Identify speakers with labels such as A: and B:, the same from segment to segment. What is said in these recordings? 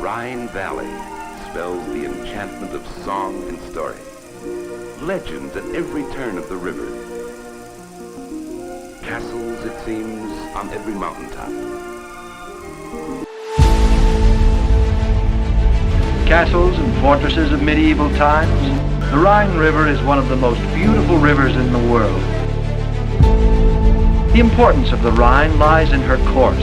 A: Rhine Valley spells the enchantment of song and story. Legends at every turn of the river. Castles, it seems, on every mountaintop.
B: Castles and fortresses of medieval times, the Rhine River is one of the most beautiful rivers in the world. The importance of the Rhine lies in her course.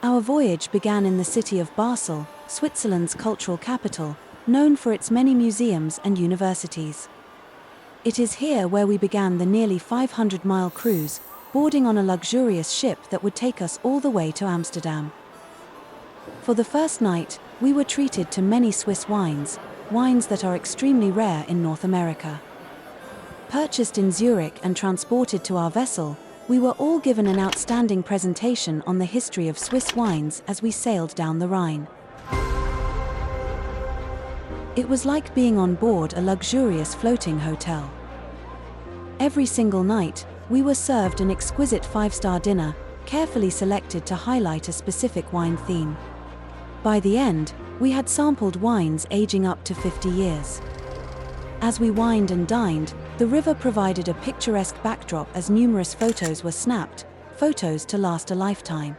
C: Our voyage began in the city of Basel, Switzerland's cultural capital, known for its many museums and universities. It is here where we began the nearly 500-mile cruise, boarding on a luxurious ship that would take us all the way to Amsterdam. For the first night, we were treated to many Swiss wines that are extremely rare in North America. Purchased in Zurich and transported to our vessel, we were all given an outstanding presentation on the history of Swiss wines as we sailed down the Rhine. It was like being on board a luxurious floating hotel. Every single night, we were served an exquisite 5-star dinner, carefully selected to highlight a specific wine theme. By the end, we had sampled wines aging up to 50 years. As we wined and dined, the river provided a picturesque backdrop as numerous photos were snapped, photos to last a lifetime.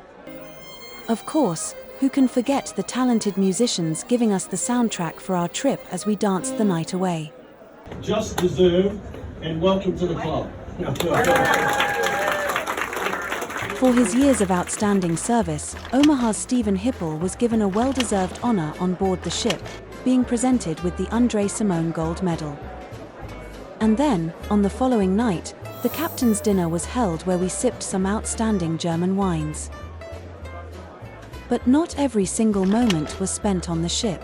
C: Of course, who can forget the talented musicians giving us the soundtrack for our trip as we danced the night away?
D: Just deserved, and welcome to the club.
C: For his years of outstanding service, Omaha's Stephen Hipple was given a well-deserved honor on board the ship, being presented with the André Simone Gold Medal. And then, on the following night, the captain's dinner was held where we sipped some outstanding German wines. But not every single moment was spent on the ship.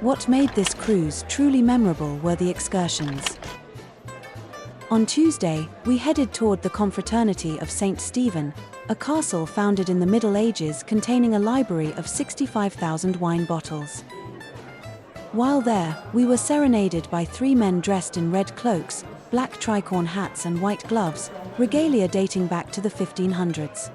C: What made this cruise truly memorable were the excursions. On Tuesday, we headed toward the Confraternity of St. Stephen, a castle founded in the Middle Ages containing a library of 65,000 wine bottles. While there, we were serenaded by 3 men dressed in red cloaks, black tricorn hats and white gloves, regalia dating back to the 1500s.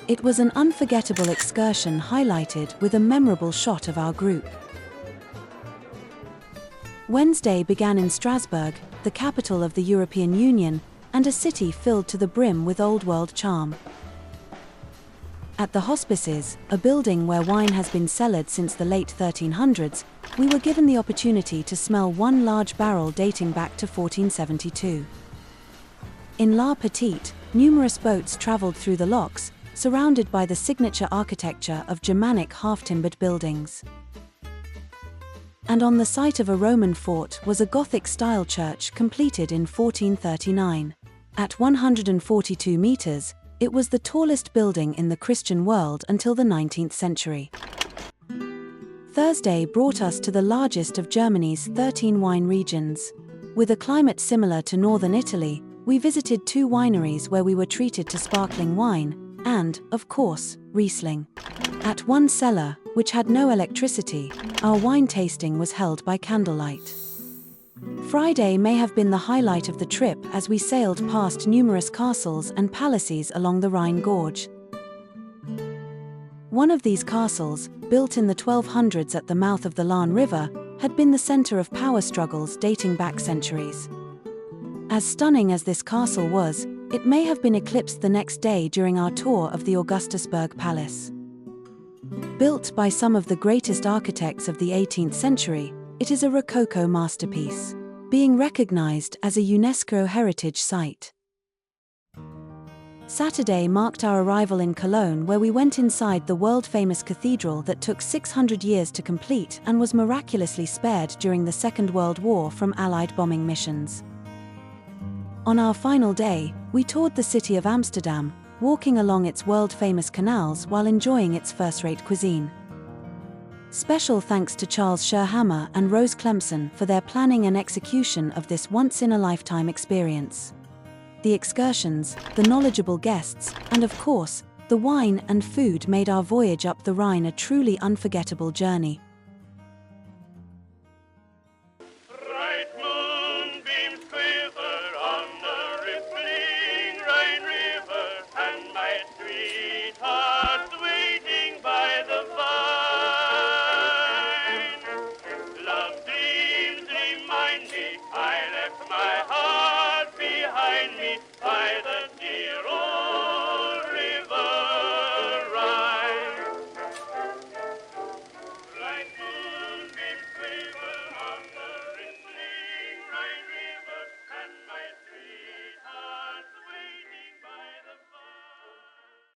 C: It was an unforgettable excursion highlighted with a memorable shot of our group. Wednesday began in Strasbourg, the capital of the European Union, and a city filled to the brim with old-world charm. At the hospices, a building where wine has been cellared since the late 1300s, we were given the opportunity to smell one large barrel dating back to 1472. In La Petite, numerous boats traveled through the locks, surrounded by the signature architecture of Germanic half-timbered buildings. And on the site of a Roman fort was a Gothic-style church completed in 1439. At 142 meters, it was the tallest building in the Christian world until the 19th century. Thursday brought us to the largest of Germany's 13 wine regions. With a climate similar to northern Italy, we visited 2 wineries where we were treated to sparkling wine and, of course, Riesling. At one cellar, which had no electricity, our wine tasting was held by candlelight. Friday may have been the highlight of the trip as we sailed past numerous castles and palaces along the Rhine Gorge. One of these castles, built in the 1200s at the mouth of the Lahn River, had been the center of power struggles dating back centuries. As stunning as this castle was, it may have been eclipsed the next day during our tour of the Augustusburg Palace. Built by some of the greatest architects of the 18th century, it is a Rococo masterpiece, being recognized as a UNESCO heritage site. Saturday marked our arrival in Cologne, where we went inside the world-famous cathedral that took 600 years to complete and was miraculously spared during the Second World War from Allied bombing missions. On our final day, we toured the city of Amsterdam, walking along its world-famous canals while enjoying its first-rate cuisine. Special thanks to Charles Scherhammer and Rose Clemson for their planning and execution of this once-in-a-lifetime experience. The excursions, the knowledgeable guests, and of course, the wine and food made our voyage up the Rhine a truly unforgettable journey.